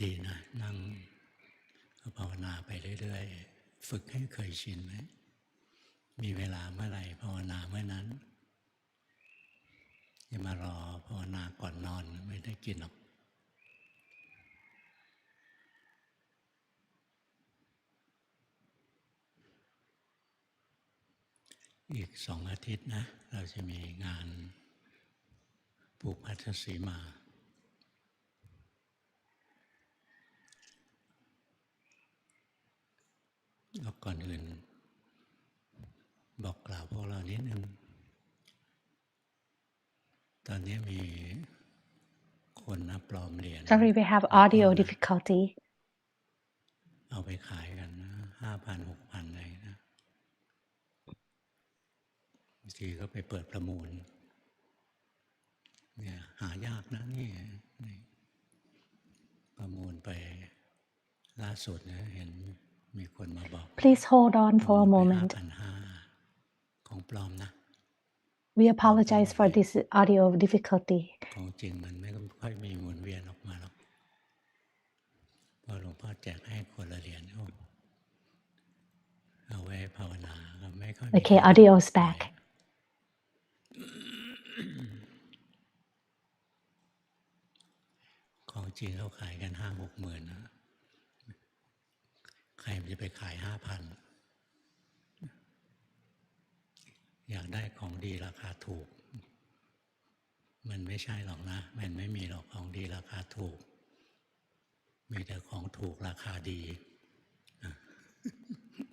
ดีนะนั่งภาวนาไปเรื่อยๆฝึกให้เคยชินไหมมีเวลาเมื่อไหร่ภาวนาเมื่อนั้นอย่ามารอภาวนาก่อนนอนไม่ได้กินหรอกอีก2 อาทิตย์นะเราจะมีงานผูกพัทธสีมาแล้วก่อนอื่นบอกกล่าวพวกเรานิดนึงตอนนี้มีคนปลอมเหรียญ Sorry, we have audio difficulty. เอาไปขายกันนะ5,000 6,000อะไรนะบางทีก็ไปเปิดประมูลเนี่ยหายากนะนี่ประมูลไปล่าสุดนะเห็นมีคนมาบอก Please hold on for a moment. 5,500 ของปลอมนะ We apologize for this audio difficulty. ของจริงมันไม่ค่อยมีหมุนเวียนออกมาหรอกพอหลวงพ่อแจกให้คนละเหรียญเอาไว้ภาวนาก็ไม่ค่อย Okay, audio is back. ของจริงเขาขายกัน5-6 หมื่นนะใครจะไปขาย 5,000 อยากได้ของดีราคาถูกมันไม่ใช่หรอกนะมันไม่มีหรอกของดีราคาถูกมีแต่ของถูกราคาดี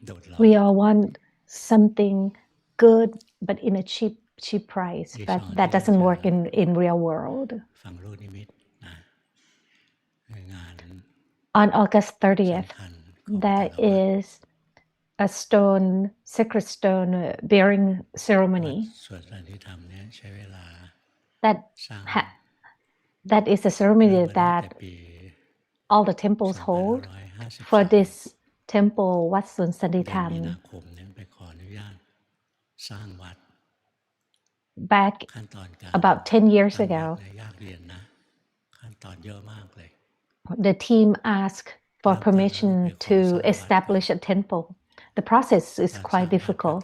โดดหลอก We all want something good but in a cheap price, but that doesn't work in real world. ฟังรู้นิมิตนะงาน On August 30th, there is a sacred stone bearing ceremony. สวดสันติธรรมเนี่ยใช้เวลา That is a ceremony that all the temples hold. For this temple, Wat Sun Sanditham, back about 10 years ago, the team asked for permission to establish a temple. The process is quite difficult.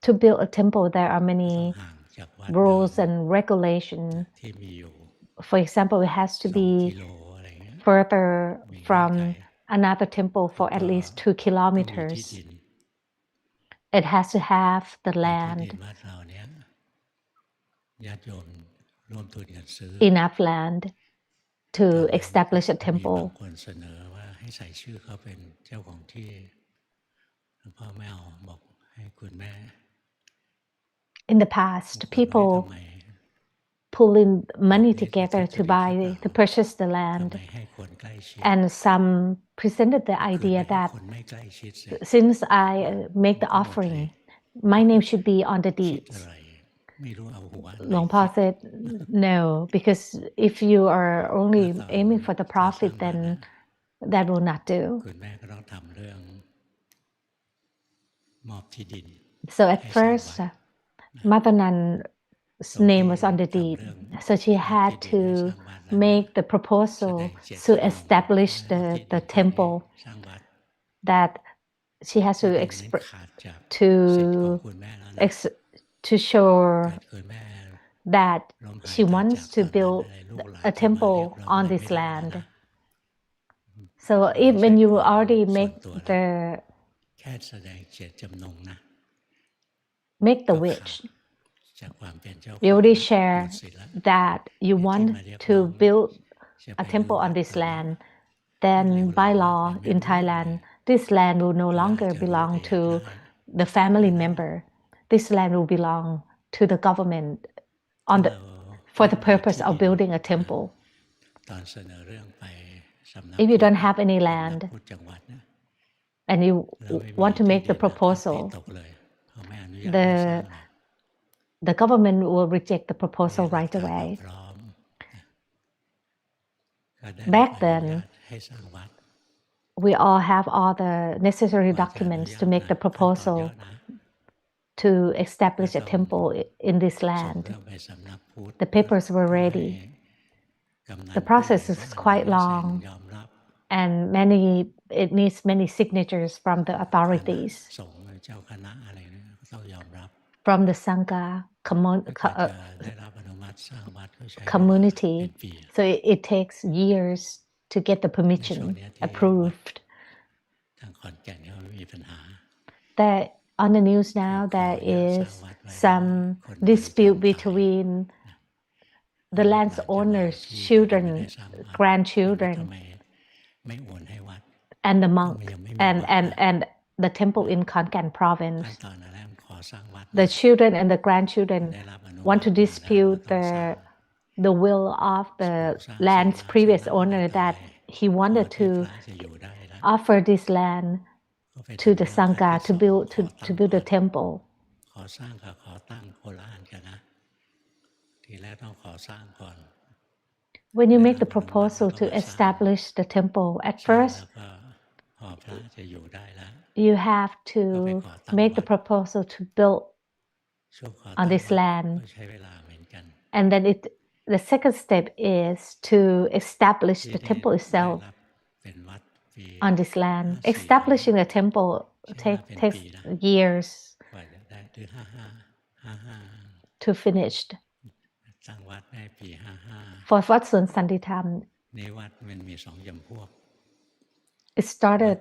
To build a temple, there are many rules and regulations. For example, it has to be further from another temple for at least 2 kilometers. It has to have the land, enough land to establish a temple. In the past, people pull in money together to purchase the land, and some presented the idea that since I make the offering, my name should be on the deeds. Luangpa said, no, because if you are only aiming for the profit, then that will not do. So at first, Mother Nan's name was on the deed, so she had to make the proposal to establish the temple, that she has to show that she wants to build a temple on this land. So when you already make the wish, you already share that you want to build a temple on this land, then by law in Thailand, this land will no longer belong to the family member. This land will belong to the government for the purpose of building a temple. If you don't have any land and you want to make the proposal, the government will reject the proposal right away. Back then, we all have all the necessary documents to make the proposal to establish a temple in this land. The papers were ready. The process is quite long, and it needs many signatures from the authorities, from the Sangha community. So it takes years to get the permission approved. That on the news now, there is some dispute between the landowner's children, grandchildren, and the monk and the temple in Khon province. The children and the grandchildren want to dispute the will of the land's previous owner, that he wanted to offer this land to the Sangha to build a temple. When you make the proposal to establish the temple, at first you have to make the proposal to build on this land, and then the second step is to establish the temple itself on this land. Establishing a temple takes years to finish. For Wat Suan Sanditham, it started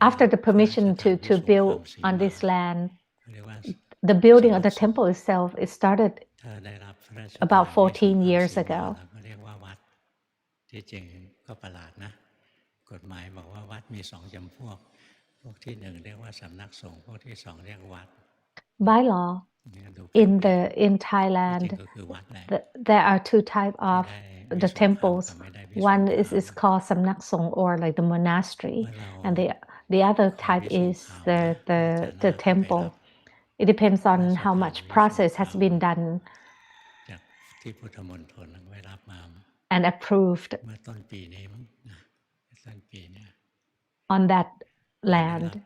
after the permission to build on this land. The building of the temple itself, it started about 14 years ago. By law, in Thailand, there are two types of the temples. One is called Samnak Song, or like the monastery, and the other type is the temple. It depends on how much process has been done and approved on that land.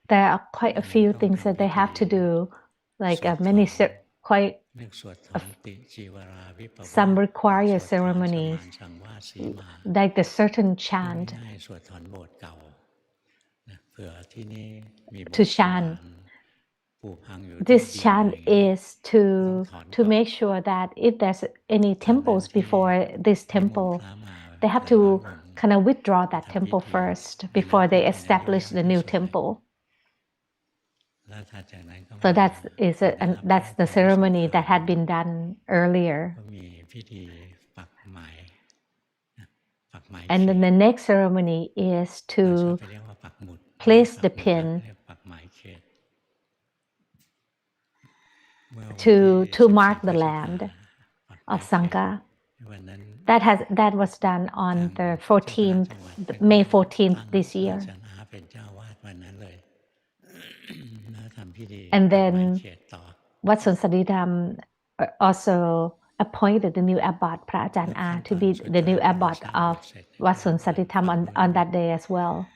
There are quite a few things that they have to do, like some require ceremonies, like the certain chant to chant. This chant is to make sure that if there's any temples before this temple, they have to kind of withdraw that temple first before they establish the new temple. So that's the ceremony that had been done earlier. And then the next ceremony is to place the pin to mark the land of Sangha. That was done on the May 14th this year. And then Wat Suan Sanditham also appointed the new abbot, Pra Ajahn A, to be the new abbot of Wat Suan Sanditham on that day as well.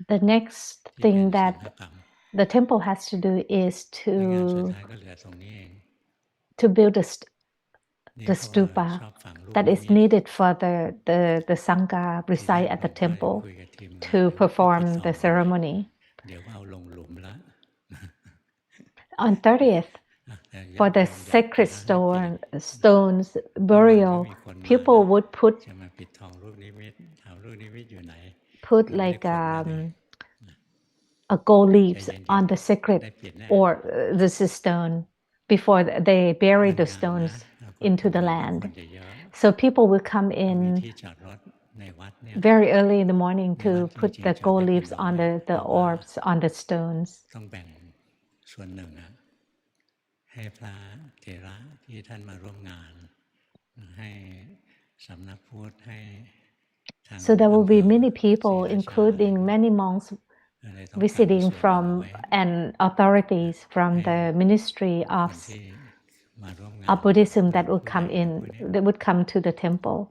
The next thing that the temple has to do is to build the stupa that is needed for the Sangha reside at the temple to perform the ceremony. On 30th, for the sacred stones burial, people would put like a gold leaves on the sacred or the stone before they bury the stones into the land. So people will come in very early in the morning to put the gold leaves on the orbs on the stones. So there will be many people, including many monks, visiting from and authorities from the Ministry of Buddhism that would come to the temple.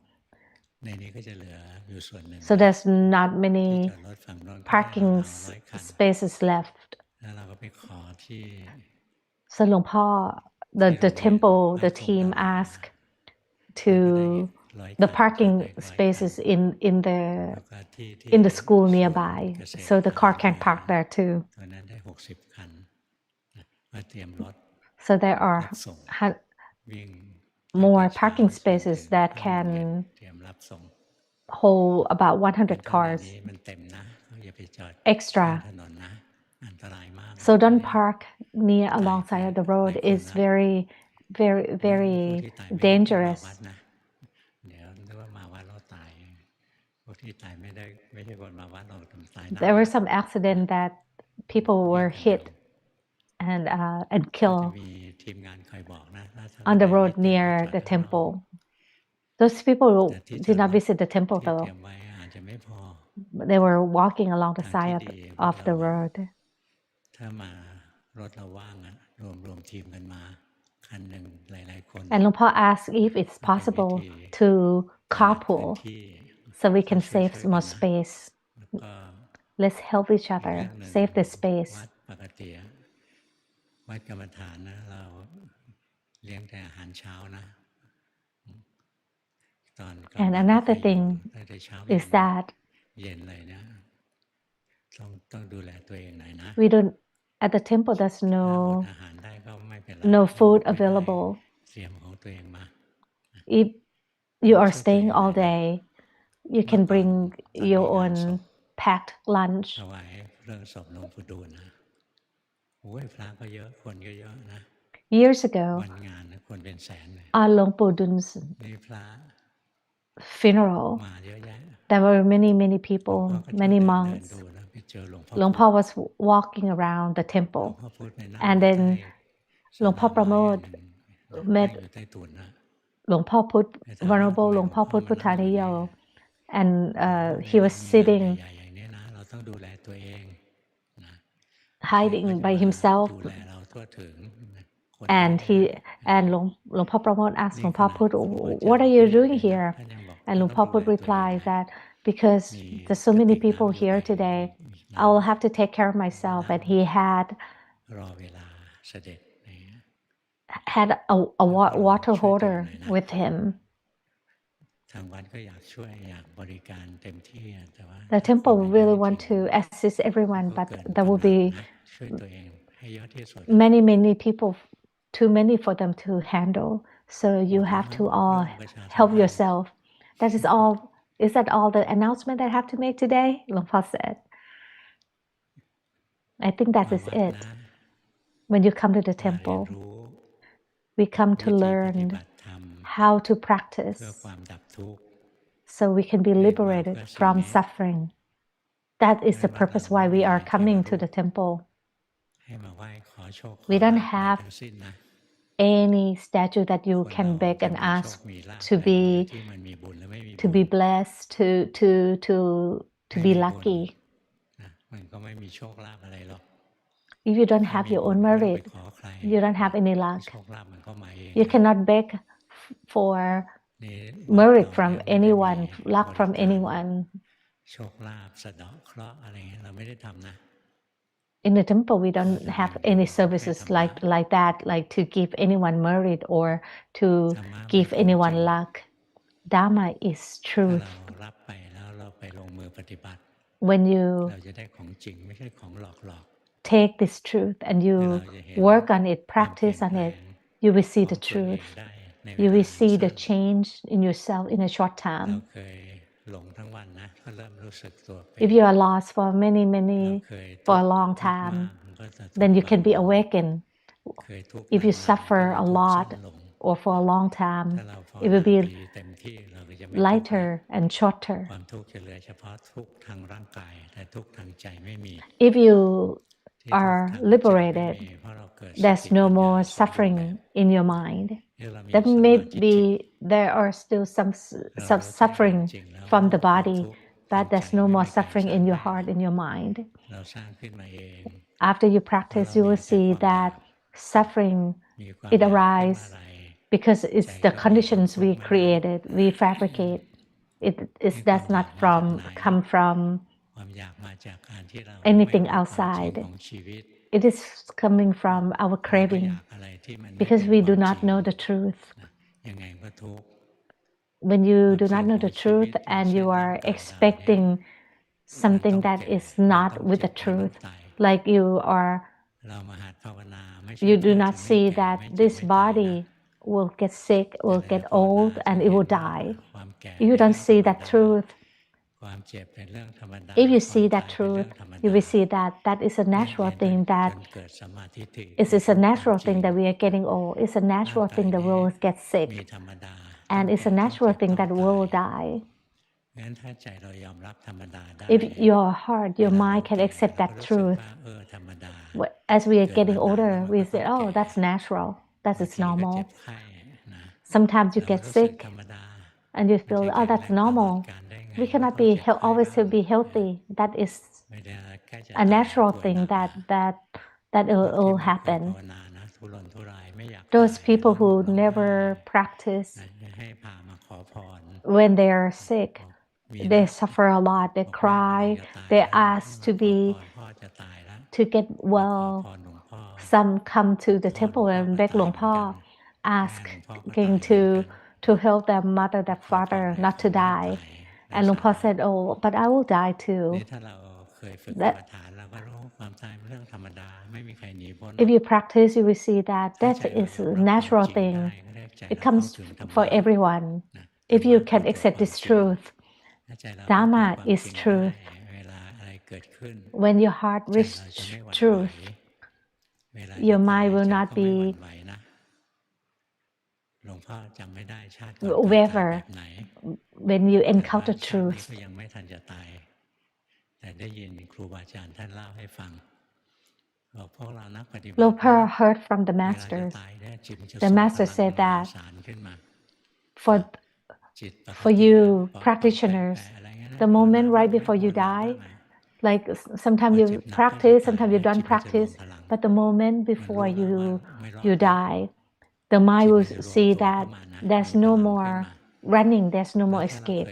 So there's not many parking spaces left. So Luang Por, the temple, the team asked to the parking spaces in the school nearby, so the car can park there too. So there are more parking spaces that can hold about 100 cars extra. So don't park near alongside of the road. It's very, very, very dangerous. There were some accidents that people were hit and killed on the road near the temple. Those people did not visit the temple though. They were walking along the side of the road. And Luang Por asked if it's possible to carpool so we can save more space. Let's help each other save the space. And another thing is that we don't, at the temple there's no food available. If you are staying all day, you can bring your own packed lunch. Years ago, on Luangpu Dun's funeral, there were many people, many monks. Luang Por was walking around the temple, and then Luangpu Pramote met Venerable Luangpu Pramote, and he was sitting hiding by himself, and Luangpu Pramote asked Luangpu, "What are you doing here?" And Luangpu replied that because there's so many people here today, I will have to take care of myself. And he had a water holder with him. The temple really want to assist everyone, but there will be many people, too many for them to handle. So you have to all help yourself. That is all. Is that all the announcement I have to make today? Luang Por said. I think that is it. When you come to the temple, we come to learn how to practice so we can be liberated from suffering. That is the purpose why we are coming to the temple. We don't have any statue that you can beg and ask to be blessed, to be lucky. If you don't have your own merit, you don't have any luck. You cannot beg for merit from anyone, luck from anyone. In the temple, we don't have any services like that, like to give anyone merit or to give anyone luck. Dhamma is truth. When you take this truth and you work on it, practice on it, you will see the truth. You will see the change in yourself in a short time. If you are lost for for a long time, then you can be awakened. If you suffer a lot or for a long time, it will be lighter and shorter. If you are liberated, there's no more suffering in your mind. There are still some suffering from the body, but there's no more suffering in your heart, in your mind. After you practice, you will see that suffering, it arises because it's the conditions we created, we fabricate. It does not come from anything outside. It is coming from our craving because we do not know the truth. When you do not know the truth and you are expecting something that is not with the truth, like you do not see that this body will get sick, will get old, and it will die. You don't see that truth. If you see that truth, you will see that that is a natural thing, that it is a natural thing that we are getting old. It's a natural thing that we will get sick. And it's a natural thing that we will die. If your heart, your mind can accept that truth, as we are getting older, we say, oh, that's natural, that is normal. Sometimes you get sick and you feel, oh, that's normal. We cannot always be healthy. That is a natural thing that will happen. Those people who never practice, when they are sick, they suffer a lot, they cry, they ask to get well. Some come to the temple and beg Luangpo, asking to help their mother, their father not to die. And Luangpo said, oh, but I will die too. If you practice, you will see that death is a natural thing. It comes for everyone. If you can accept this truth, Dhamma is truth. When your heart reaches truth, your mind will not be waver when you encounter truth. Luangpo heard from the masters. The master said that for you practitioners, the moment right before you die, like sometimes you practice, sometimes you don't practice, but the moment before you die, the mind will see that there's no more running, there's no more escape.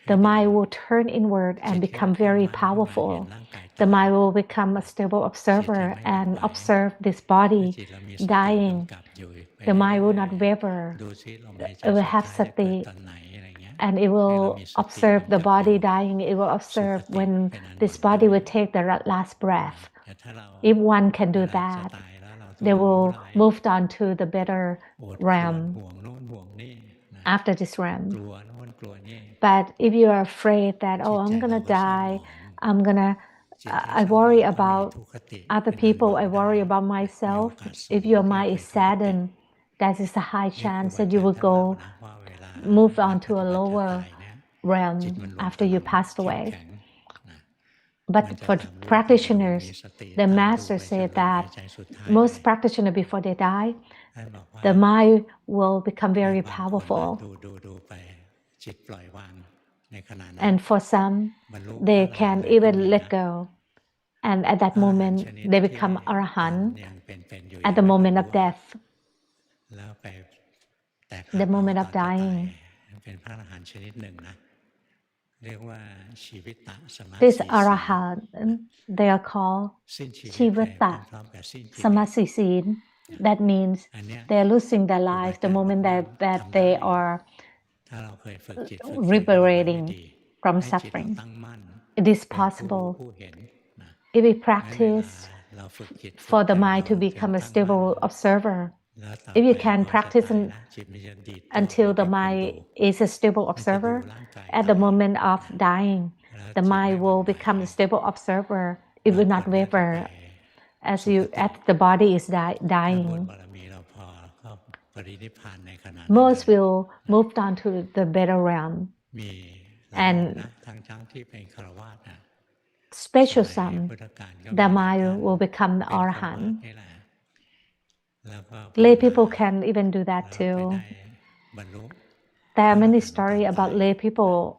The mind will turn inward and become very powerful. The mind will become a stable observer and observe this body dying. The mind will not waver. It will have sati, and it will observe the body dying. It will observe when this body will take the last breath. If one can do that, they will move on to the better realm after this realm. But if you are afraid that, oh, I'm going to die, I worry about other people, I worry about myself. If your mind is saddened, that is a high chance that you will move on to a lower realm after you passed away. But for practitioners, the master said that most practitioners, before they die, the mind will become very powerful. And for some, they can even let go. And at that moment, they become arahant at the moment of death, the moment of dying. This arahant, they are called Chivata Samasisin. That means they are losing their lives the moment that they are liberating from suffering. It is possible if we practice for the mind to become a stable observer. If you can practice until the mind is a stable observer, at the moment of dying, the mind will become a stable observer. It will not waver as the body is dying. Most will move on to the better realm. And special some, the mind will become arahant. Lay people can even do that too. There are many stories about lay people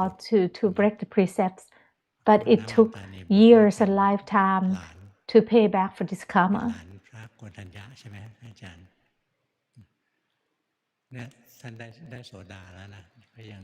law, to break the precepts, but it took years and lifetime to pay back for this karma. ใช่ไหมอาจารย์เนี่ยท่านได้โสดาแล้วนะก็ยัง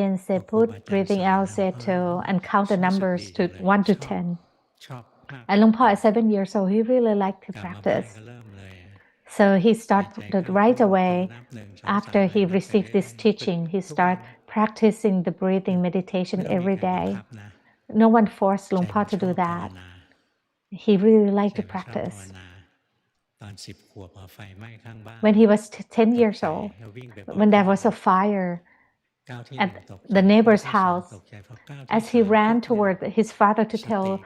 in, say put, breathing out, say to, and count the numbers to 1 to 10. And Luang Po at 7 years old, he really liked to practice. So he started right away after he received this teaching. He started practicing the breathing meditation every day. no one forced Luangpo to do that. He really liked to practice. When he was 10 years old, when there was a fire at the neighbor's house, as he ran toward his father to tell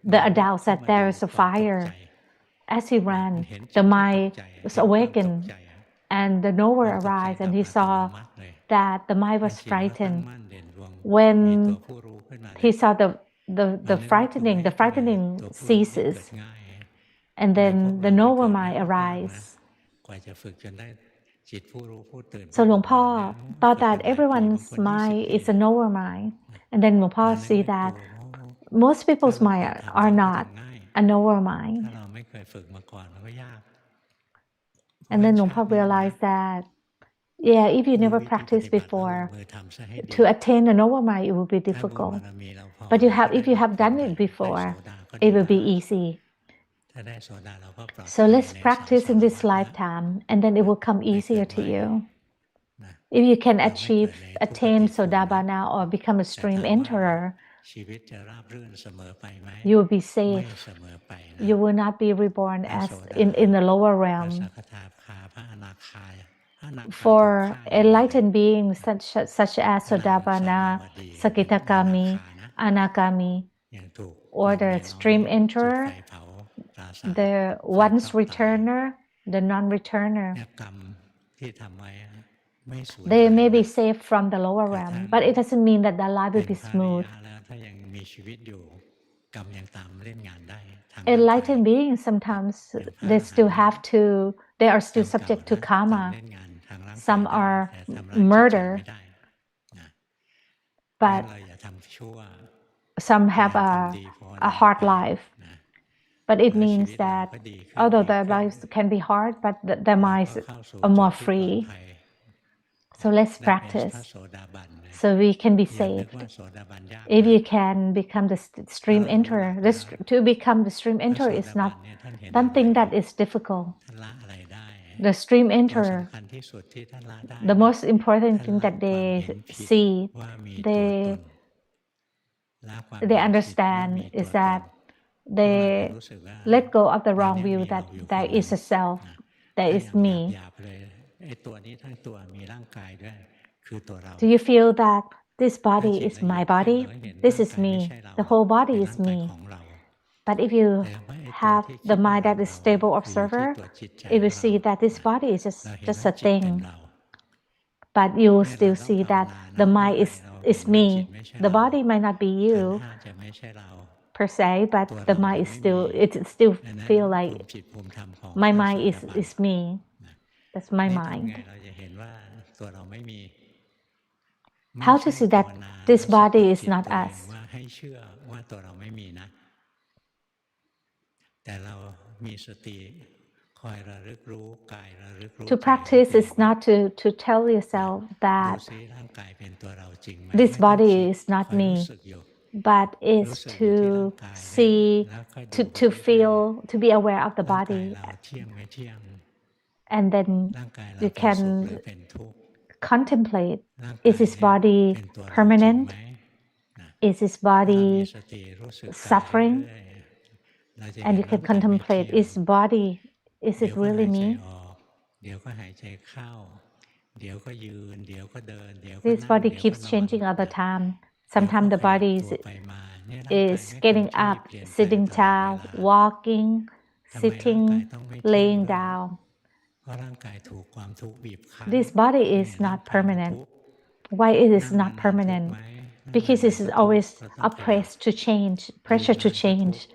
the adults that there is a fire, as he ran, the mind was awakened, and the knower arrived, and he saw that the mind was frightened. When he saw the frightening ceases, and then the knower mind arises. So Luangpo thought that everyone's mind is a knower mind, and then Luangpo see that most people's mind are not a knower mind. And then Luangpo realized that, yeah, if you never practiced before, to attain a knower mind, it will be difficult. But if you have done it before, it will be easy. So let's practice in this lifetime, and then it will come easier to you. If you can attain Sodabana or become a stream enterer, you will be safe. You will not be reborn as in the lower realm. For enlightened beings such as Sodabana, Sakitakami, Anagami, or the stream enterer, the once returner, the non-returner, they may be saved from the lower realm, but it doesn't mean that their life will be smooth. Enlightened beings, sometimes they are still subject to karma. Some are murder, but some have a hard life. But it means that although their lives can be hard, but their minds are more free. So let's practice so we can be saved. If you can become the stream enterer, to become the stream enterer is not something that is difficult. The stream enterer, the most important thing that they see, they understand is that they let go of the wrong view that there is a self, there is me. Do you feel that this body is my body? This is me. The whole body is me. But if you have the mind that is stable observer, it will see that this body is just a thing. But you will still see that the mind is me. The body might not be you per se, but the mind is still feel like my mind is me. That's my mind. How to see that this body is not us? To practice is not to tell yourself that this body is not me, but is to see, to feel, to be aware of the body. And then you can contemplate, is this body permanent? Is this body suffering? And you can contemplate, is it really me? This body keeps changing all the time. Sometimes the body is getting up, sitting down, walking, sitting, laying down. This body is not permanent. Why it is not permanent? Because it is always oppressed to change, pressure to change.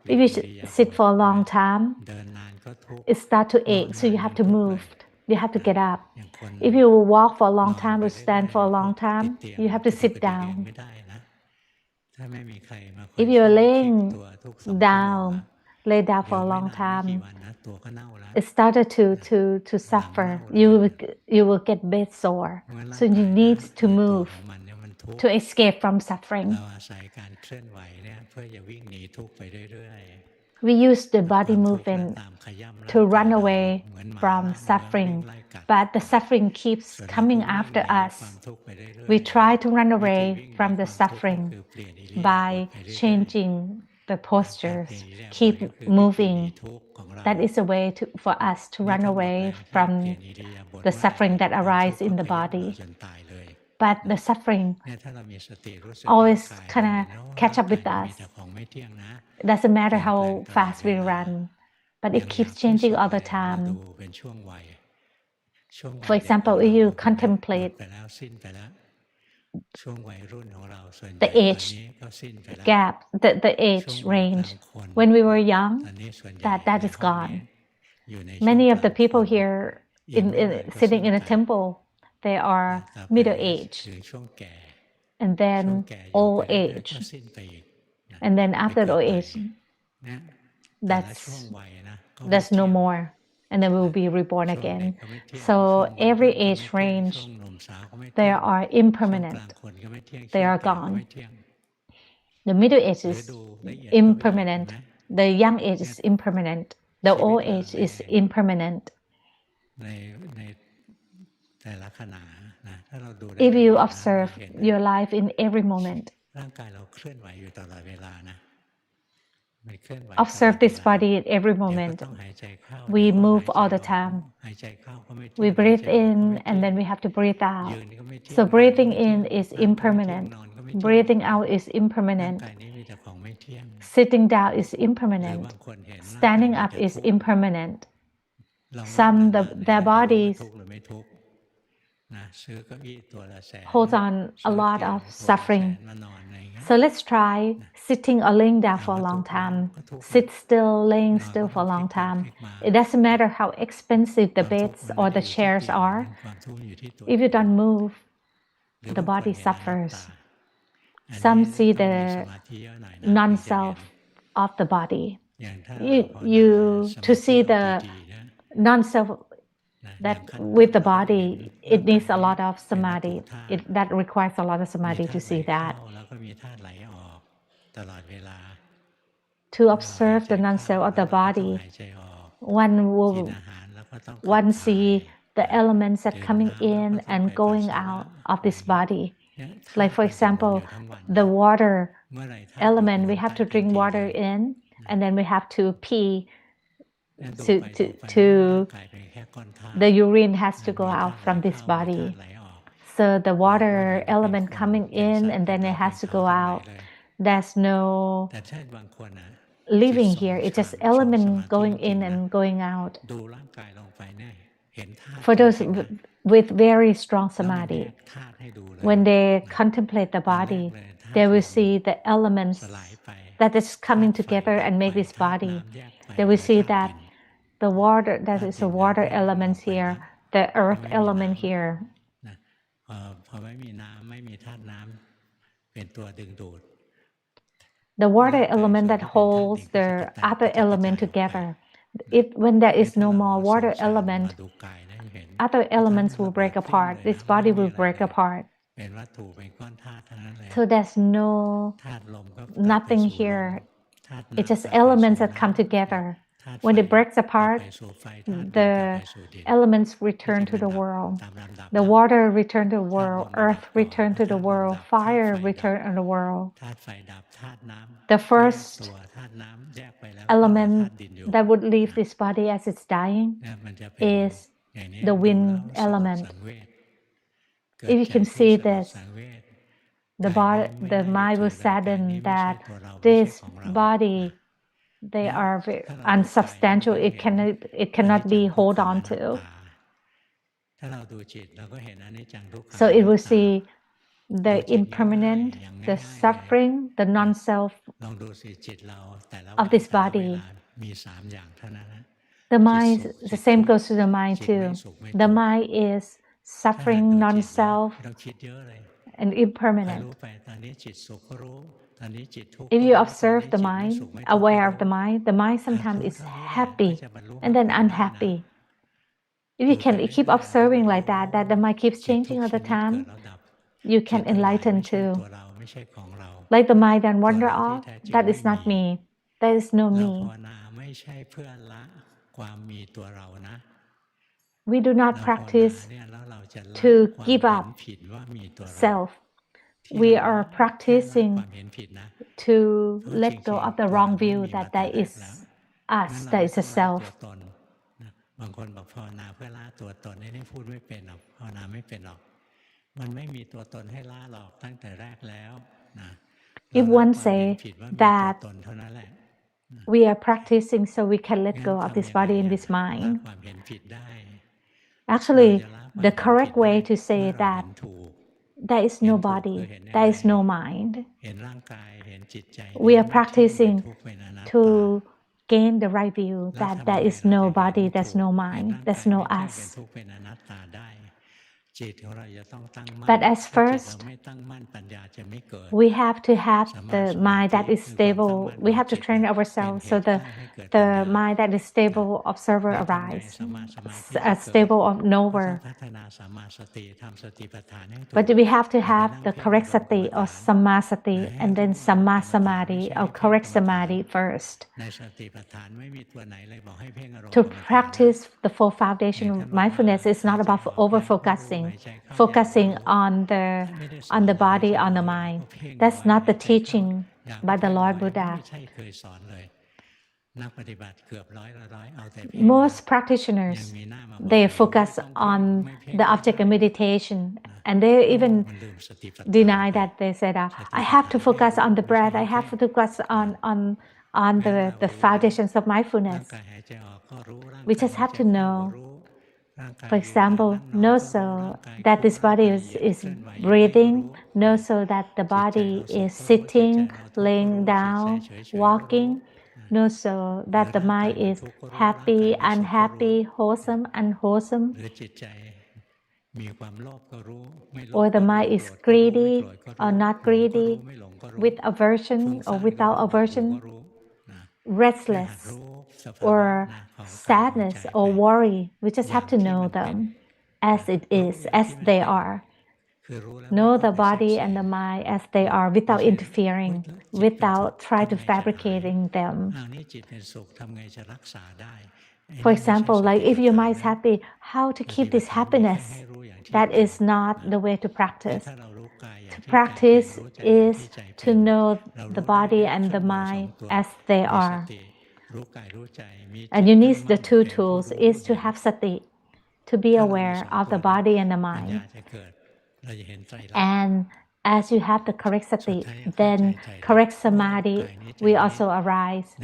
If you sit for a long time, it starts to ache, so you have to move. You have to get up. If you walk for a long time or stand for a long time, you have to sit down. If you're laying down, lay down for a long time, it started to suffer. You will get bed sore. So you need to move to escape from suffering. We use the body movement to run away from suffering, but the suffering keeps coming after us. We try to run away from the suffering by changing the postures, keep moving. That is a way for us to run away from the suffering that arises in the body. But the suffering always kind of catch up with us. It doesn't matter how fast we run, but it keeps changing all the time. For example, if you contemplate the age gap, the age range, when we were young, that is gone. Many of the people here sitting in a temple, they are middle age, and then old age, and then after the old age, that's no more, and then we will be reborn again. So every age range, they are impermanent, they are gone. The middle age is impermanent, the young age is impermanent, the old age is impermanent. If you observe your life in every moment, observe this body in every moment. We move all the time. We breathe in and then we have to breathe out. So breathing in is impermanent. Breathing out is impermanent. Sitting down is impermanent. Standing up is impermanent. Some, their bodies hold on a lot of suffering. So let's try sitting or laying down for a long time. Sit still, laying still for a long time. It doesn't matter how expensive the beds or the chairs are. If you don't move, the body suffers. Some see the non-self of the body. To see the non-self that with the body, it needs a lot of samadhi. That requires a lot of samadhi to see that. To observe the non-self of the body, one see the elements that coming in and going out of this body. Like for example, the water element, we have to drink water in, and then we have to pee. The urine has to go out from this body. So the water element coming in and then it has to go out. There's no living here. It's just element going in and going out. For those with very strong samadhi, when they contemplate the body, they will see the elements that is coming together and make this body. They will see that the water, that is the water elements here, the earth element here. The water element that holds the other element together. When there is no more water element, other elements will break apart. This body will break apart. So there's nothing here. It's just elements that come together. When it breaks apart, the elements return to the world. The water return to the world, earth return to the world, fire return to the world. The first element that would leave this body as it's dying is the wind element. If you can see this, the mind will sadden that this body, they are very unsubstantial. It cannot be hold on to. So it will see the impermanent, the suffering, the non-self of this body. The mind, the same goes to the mind too. The mind is suffering, non-self, and impermanent. If you observe the mind, aware of the mind sometimes is happy and then unhappy. If you can keep observing like that the mind keeps changing all the time, you can enlighten too. Like the mind then wander off, that is not me. There is no me. We do not practice to give up self. We are practicing to let go of the wrong view that there is us, there is a self. บางคนบอกภาวนาเพื่อละตัวตนนี่พูดไม่เป็นหรอกภาวนาไม่เป็นหรอกมันไม่มีตัวตนให้ละหรอกตั้งแต่แรกแล้วนะ If one say that we are practicing so we can let go of this body and this mind, actually the correct way to say that there is no body, there is no mind. We are practicing to gain the right view that there is no body, there's no mind, there's no us. But as first, we have to have the mind that is stable. We have to train ourselves so the mind that is stable observer arise, a stable knower. But we have to have the correct sati or samma sati and then samma samadhi or correct samadhi first. To practice the four foundation of mindfulness is not about focusing on the body, on the mind. That's not the teaching by the Lord Buddha. Most practitioners, they focus on the object of meditation, and they even deny that. They said, I have to focus on the breath, I have to focus on the foundations of mindfulness. We just have to know. For example, know so that this body is breathing, know so that the body is sitting, laying down, walking, know so that the mind is happy, unhappy, wholesome, unwholesome, or the mind is greedy or not greedy, with aversion or without aversion, restless or sadness or worry. We just have to know them as it is, as they are. Know the body and the mind as they are without interfering, without trying to fabricating them. For example, like if your mind is happy, how to keep this happiness? That is not the way to practice. To practice is to know the body and the mind as they are. And you need the two tools is to have sati, to be aware of the body and the mind. And as you have the correct sati, then correct samadhi will also arise.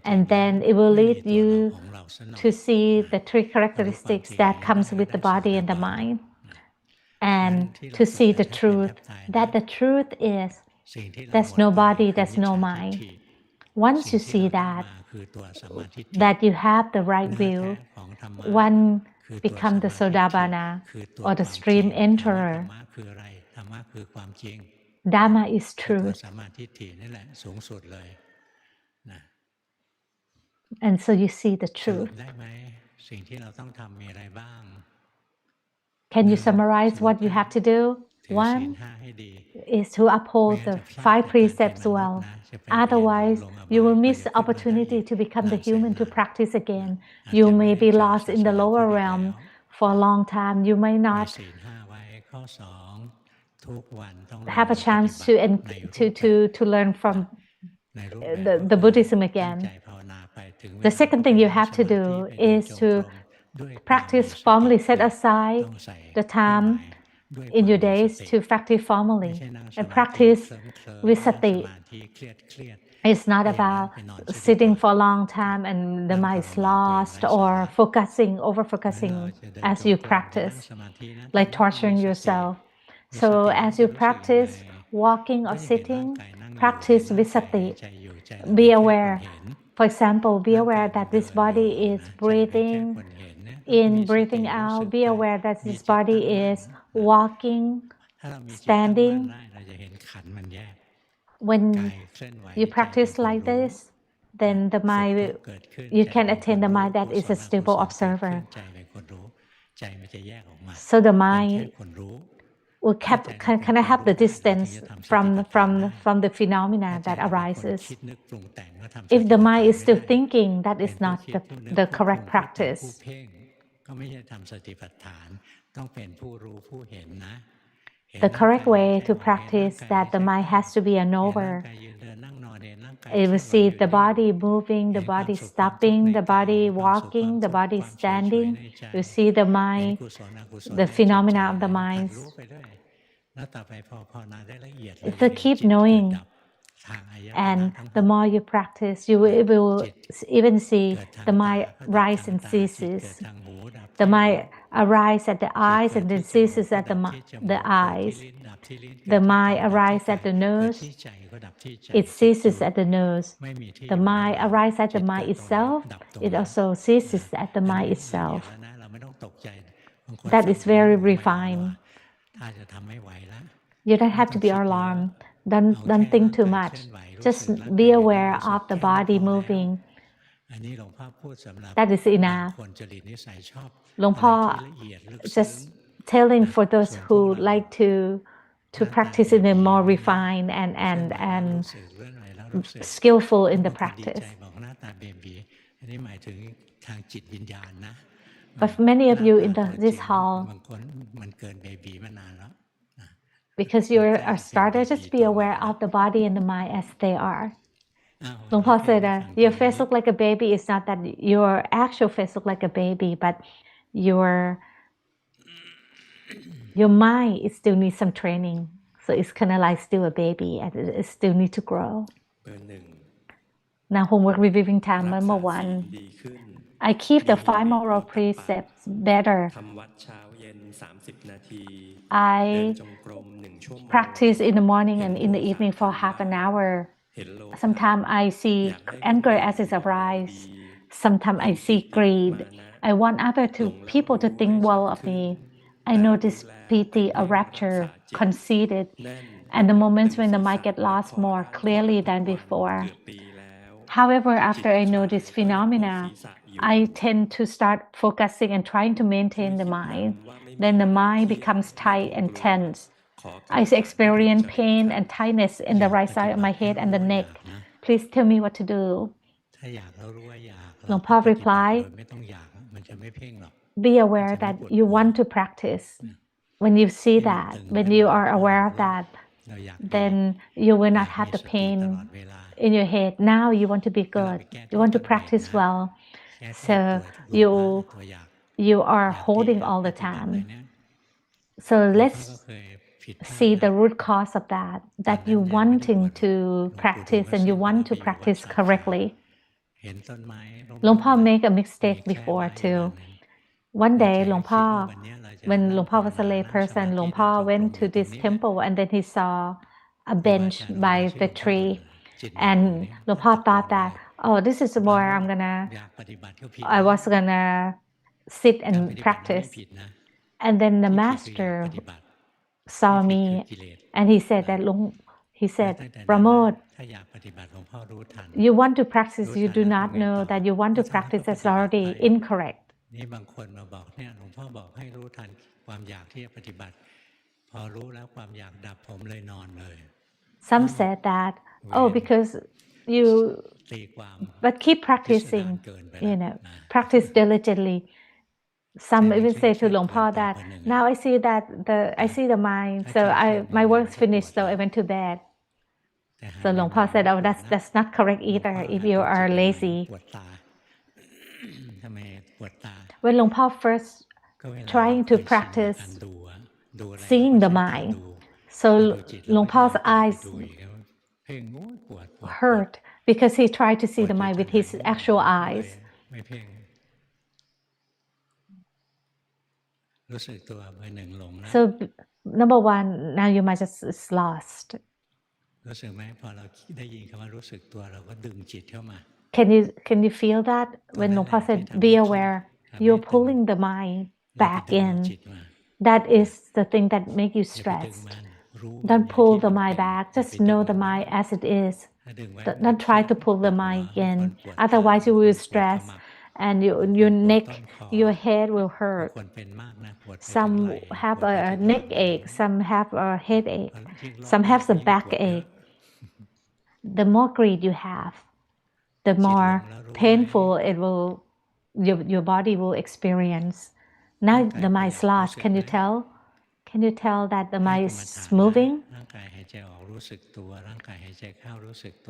And then it will lead you to see the three characteristics that comes with the body and the mind. And to see the truth, that the truth is there's no body, there's no mind. Once you see that you have the right view, one become the Sodabana or the stream enterer. Dhamma is truth. And so you see the truth. Can you summarize what you have to do? One is to uphold the 5 precepts well. Otherwise, you will miss the opportunity to become the human to practice again. You may be lost in the lower realm for a long time. You may not have a chance to learn from the Buddhism again. The second thing you have to do is to practice formally, set aside the time in your days to practice formally and practice with sati. It's not about sitting for a long time and the mind is lost or over-focusing as you practice, like torturing yourself. So as you practice walking or sitting, practice with sati. Be aware. For example, be aware that this body is breathing in, breathing out. Be aware that this body is walking, standing. When you practice like this, then the mind, you can attain the mind that is a stable observer. So the mind will kind of have the distance from the phenomena that arises. If the mind is still thinking, that is not the correct practice. The correct way to practice that the mind has to be a knower. It will see the body moving, the body stopping, the body walking, the body standing. You see the mind, the phenomena of the mind. So keep knowing. And the more you practice, you will even see the mind rise and ceases. The mind arises at the eyes and then ceases at the eyes. The mind arises at the nose, it ceases at the nose. The mind arises at the mind itself, it also ceases at the mind itself. That is very refined. You don't have to be alarmed. Don't think too much. Just be aware of the body moving. That is enough. Luang Po just telling for those who like to practice in a more refined and skillful in the practice. But many of you in this hall, because you're a starter, just be aware of the body and the mind as they are. Luang Po said your face look like a baby. It's not that your actual face look like a baby, but your mind, it still needs some training. So it's kind of like still a baby and it still needs to grow. Now homework reviewing time number 1. I keep the 5 moral precepts better. I practice in the morning and in the evening for half an hour. Sometimes I see anger as it arises. Sometimes I see greed. I want other people to think well of me. I notice pity or rapture, conceited, and the moments when the mind gets lost more clearly than before. However, after I know this phenomena, I tend to start focusing and trying to maintain the mind. Then the mind becomes tight and tense. I experience pain and tightness in the right side of my head and the neck. Please tell me what to do. Luang Po replied, be aware that you want to practice. When you see that, when you are aware of that, then you will not have the pain in your head. Now you want to be good. You want to practice well. So you are holding all the time. So let's see the root cause of that you wanting to practice and you want to practice correctly. Luang Po make a mistake before too. One day, when Luang Po was a lay person, Luang Po went to this temple and then he saw a bench by the tree. And Luang Po thought that, oh, this is where I was gonna sit and practice. And then the master saw me and he said, Pramote, you want to practice, you do not know that you want to practice is already incorrect. Some said that, oh, because but keep practicing, practice diligently. Some even say to Luang Po that, now I see the mind, so my work's finished, so I went to bed. So Luang Po said, oh, that's not correct either if you are lazy. When Luang Po first trying to practice seeing the mind, so Luang Po's eyes hurt because he tried to see the mind with his actual eyes. So number 1, now your mind just is lost. Can you feel that when Luang Po said, be aware, you're pulling the mind back in. That is the thing that makes you stressed. Don't pull the mind back, just know the mind as it is. Don't try to pull the mind in, otherwise you will stress and your neck, your head will hurt. Some have a neck ache, some have a headache, some have a backache. The more greed you have, the more painful it will your body will experience. Now the mind is lost. Can you tell? Can you tell that the mind is moving?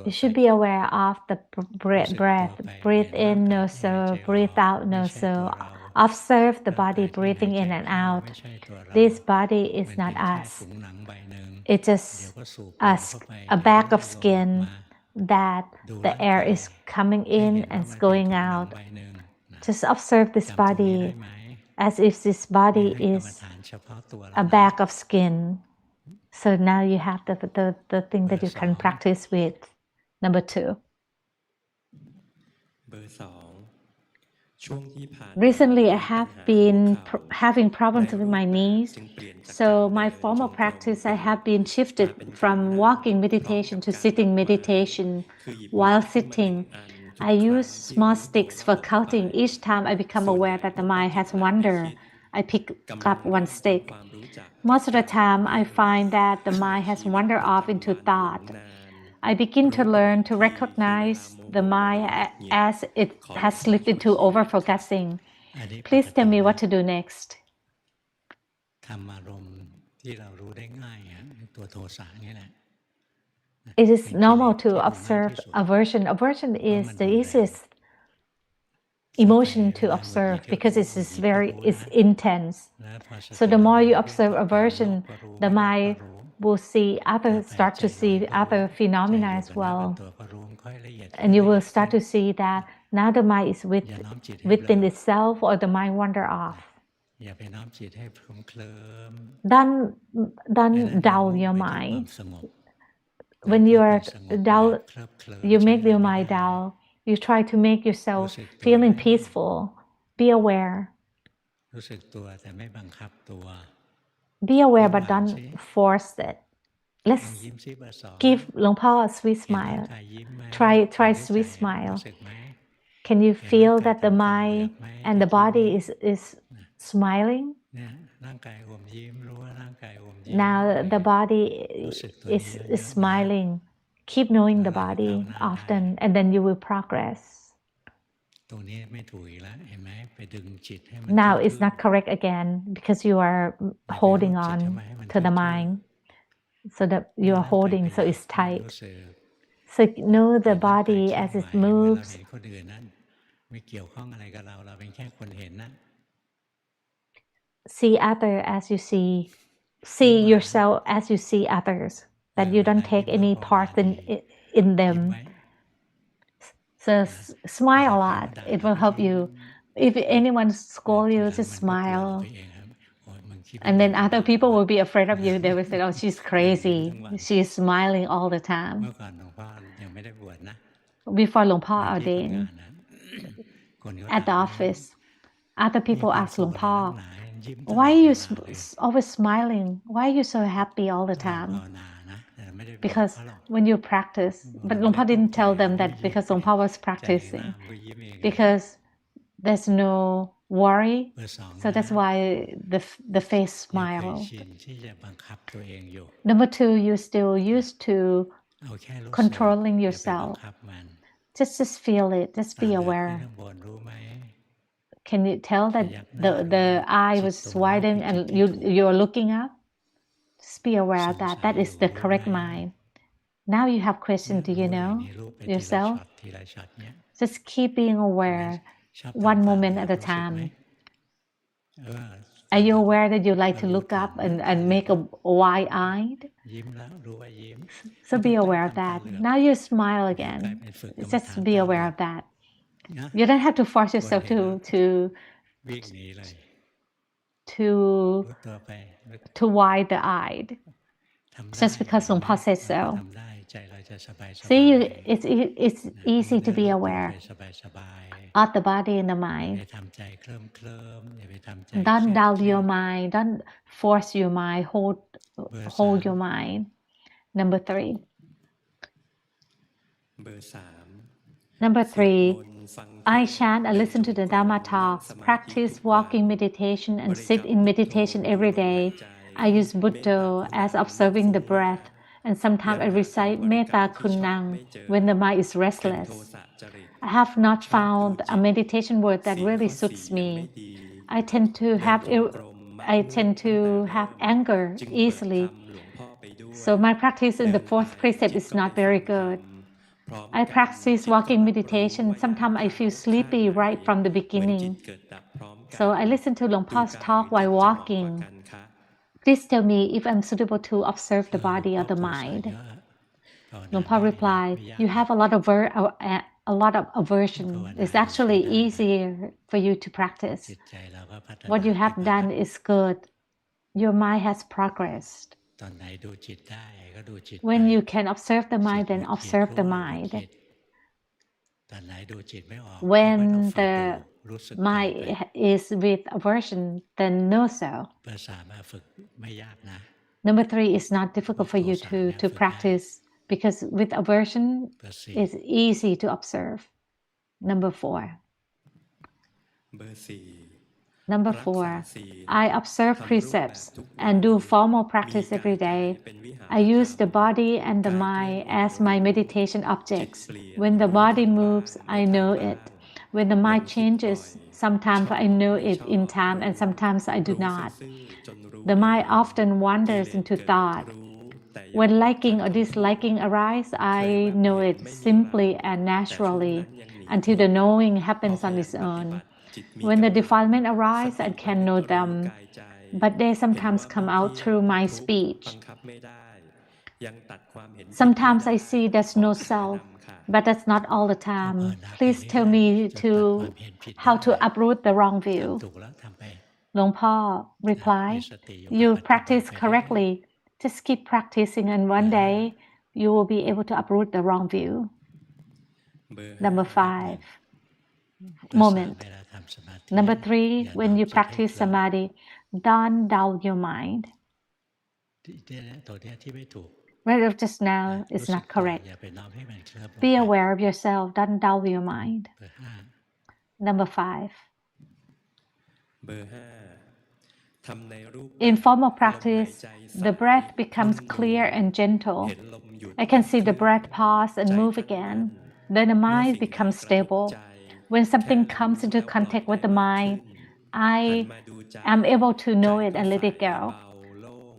You should be aware of the breath. Breathe in, no so. Breathe out, no so. Observe the body breathing in and out. This body is not us. It's just a bag of skin that the air is coming in and going out. Just observe this body as if this body is a bag of skin. So now you have the thing that you can practice with. Number 2. Recently, I have been having problems with my knees. So my formal practice, I have been shifted from walking meditation to sitting meditation. While sitting, I use small sticks for counting. Each time I become aware that the mind has wander, I pick up one stick. Most of the time, I find that the mind has wandered off into thought. I begin to learn to recognize the mind as it has slipped into over-focusing. Please tell me what to do next. It is normal to observe aversion. Aversion is the easiest emotion to observe because it's intense. So the more you observe aversion, the mind will start to see other phenomena as well. And you will start to see that now the mind is within itself or the mind wander off. Don't dull your mind. When you are dull, you make your mind dull. You try to make yourself feeling peaceful. Be aware. Be aware, but don't force it. Let's give Luangpu a sweet smile. Try sweet smile. Can you feel that the mind and the body is smiling? Now the body is smiling. Keep knowing the body often, and then you will progress. Now it's not correct again because you are holding on to the mind. So that you are holding, so it's tight. So know the body as it moves. See other as you see. See yourself as you see others. That you don't take any part in them. So smile a lot. It will help you. If anyone scolds you, just smile. And then other people will be afraid of you. They will say, oh, she's crazy. She's smiling all the time. Before Luangpu ordained, at the office, other people ask Luangpu, why are you always smiling? Why are you so happy all the time? Because when you practice, but Luangpu didn't tell them that because Luangpu was practicing. Because there's no worry, so that's why the face smile. Number 2, you're still used to controlling yourself. Just feel it. Just be aware. Can you tell that the eye was widened and you're looking up? Just be aware of that. That is the correct mind. Now you have questions. Do you know yourself? Just keep being aware. One moment at a time. Are you aware that you like to look up and make a wide-eyed? So be aware of that. Now you smile again. Just be aware of that. You don't have to force yourself to wide the eye. Just because Luangpu says so. See, it's easy to be aware of the body and the mind. Don't dull your mind. Don't force your mind. Hold your mind. Number 3. Number 3. I chant and listen to the Dhamma talks, practice walking meditation and sit in meditation every day. I use Buddha as observing the breath, and sometimes I recite Metta Kunnang when the mind is restless. I have not found a meditation word that really suits me. I tend to have anger easily. So my practice in the fourth precept is not very good. I practice walking meditation. Sometimes I feel sleepy right from the beginning. So I listen to Luangpa's talk while walking. Please tell me if I'm suitable to observe the body or the mind. Luangpa replied, you have a lot of aversion. It's actually easier for you to practice. What you have done is good. Your mind has progressed. When you can observe the mind, then observe the mind. When the mind is with aversion, then no so. Number 3 is not difficult for you to practice because with aversion, it's easy to observe. Number 4. Number 4, I observe precepts and do formal practice every day. I use the body and the mind as my meditation objects. When the body moves, I know it. When the mind changes, sometimes I know it in time and sometimes I do not. The mind often wanders into thought. When liking or disliking arise, I know it simply and naturally until the knowing happens on its own. When the defilement arise, I can know them, but they sometimes come out through my speech. Sometimes I see there's no self, but that's not all the time. Please tell me how to uproot the wrong view. Luangpa replied, you practice correctly. Just keep practicing and one day you will be able to uproot the wrong view. Number 5. Moment. Number 3, when you practice samadhi, don't dull your mind. Right of just now is not correct. Be aware of yourself, don't dull your mind. Number 5. In formal practice, the breath becomes clear and gentle. I can see the breath pause and move again. Then the mind becomes stable. When something comes into contact with the mind, I am able to know it and let it go.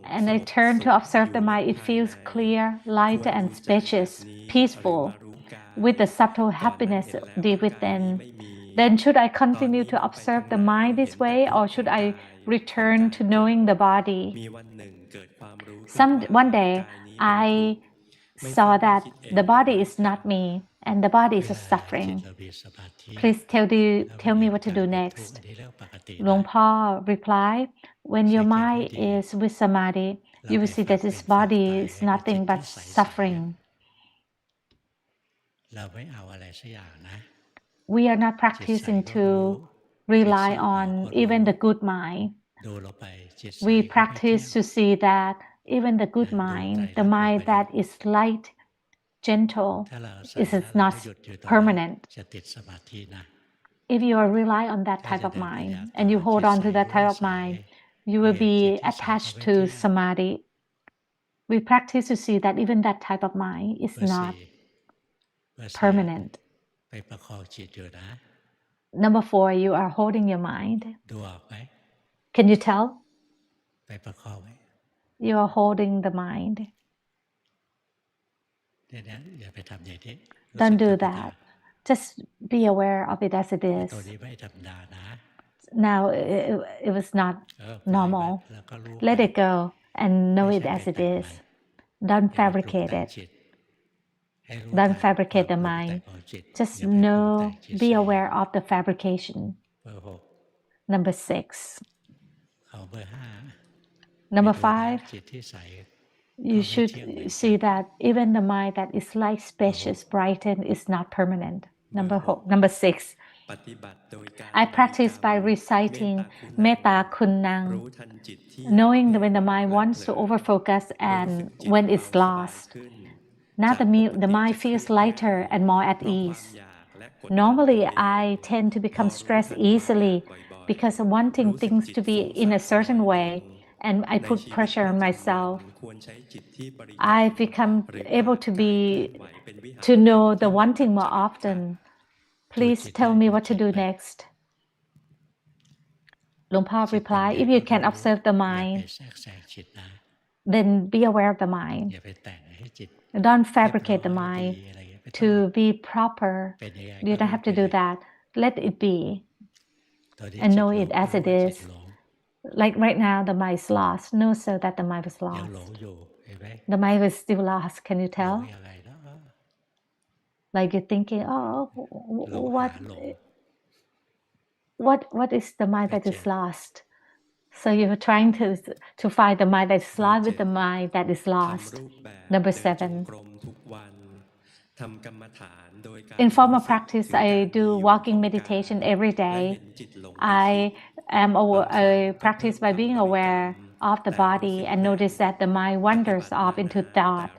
And I turn to observe the mind. It feels clear, light, and spacious, peaceful, with the subtle happiness deep within. Then should I continue to observe the mind this way, or should I return to knowing the body? One day, I saw that the body is not me, and the body is suffering. Please tell me what to do next. Luangpa replied, when your mind is with samadhi, you will see that this body is nothing but suffering. We are not practicing to rely on even the good mind. We practice to see that even the good mind, the mind that is light, gentle, is not permanent. If you rely on that type of mind and you hold on to that type of mind, you will be attached to samadhi. We practice to see that even that type of mind is not permanent. Number 4, you are holding your mind. Can you tell? You are holding the mind. Don't do that. Just be aware of it as it is. Now, it was not normal. Let it go and know it as it is. Don't fabricate it. Don't fabricate the mind. Just know, be aware of the fabrication. Number 6. Number 5, you should see that even the mind that is light, spacious, brightened is not permanent. Number 6, I practice by reciting Metta Kunnang, knowing when the mind wants to overfocus and when it's lost. Now the mind feels lighter and more at ease. Normally, I tend to become stressed easily because of wanting things to be in a certain way, and I put pressure on myself. I become able to know the wanting more often. please tell me what to do next. หลวงพ่อ reply, if you can observe the mind, then be aware of the mind. Don't fabricate the mind to be proper. You don't have to do that. Let it be and know it as it is. Like right now, the mind is lost. Know so that the mind was lost. The mind was still lost. Can you tell? Like you're thinking, oh, what is the mind that is lost? So you're trying to find the mind that is lost with the mind that is lost. Number 7. In formal practice, I do walking meditation every day. I practice by being aware of the body and notice that the mind wanders off into thought.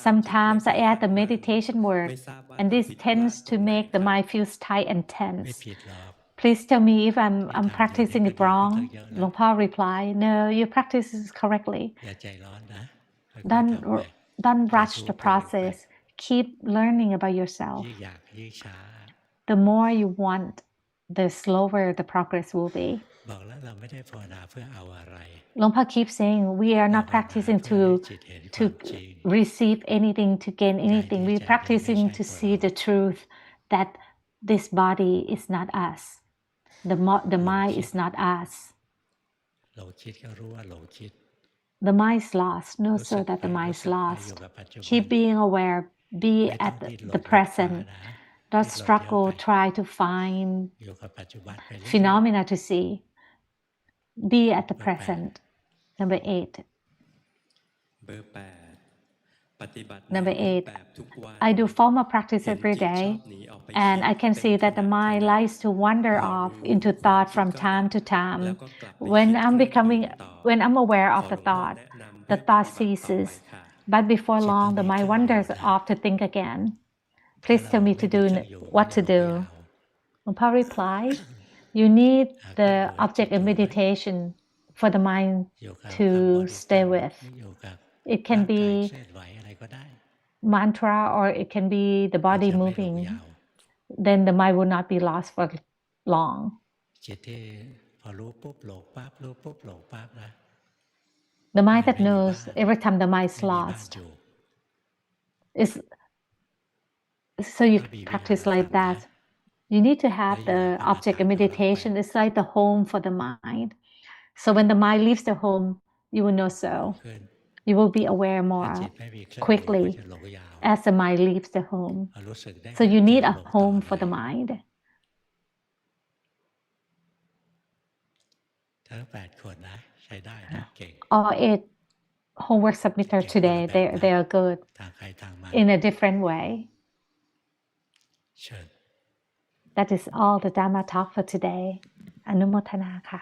Sometimes I add the meditation word, and this tends to make the mind feel tight and tense. Please tell me if I'm practicing it wrong. หลวงพ่อ reply, no, you practice it correctly. Don't rush the process. Keep learning about yourself. The more you want, the slower the progress will be. หลวงพ่อ keep saying we are not practicing to receive anything, to gain anything. We're practicing to see the truth that this body is not us. The mind is not us. The mind is lost. Know so that the mind is lost. Keep being aware. Be at the present. Don't struggle. Try to find phenomena to see. Be at the present. Number 8. Number 8. I do formal practice every day, and I can see that the mind likes to wander off into thought from time to time. When I'm aware of the thought ceases. But before long, the mind wanders off to think again. Please tell me what to do. หลวงพ่อ reply, you need the object of meditation for the mind to stay with. It can be mantra or it can be the body moving. Then the mind will not be lost for long. The mind that knows every time the mind is lost. So you practice like that. You need to have the object of meditation. It's like the home for the mind. So when the mind leaves the home, you will know so. You will be aware more quickly as the mind leaves the home. So you need a home for the mind. All 8 homework submitted today, they are good in a different way. That is all the Dhamma talk for today. อนุโมทนาค่ะ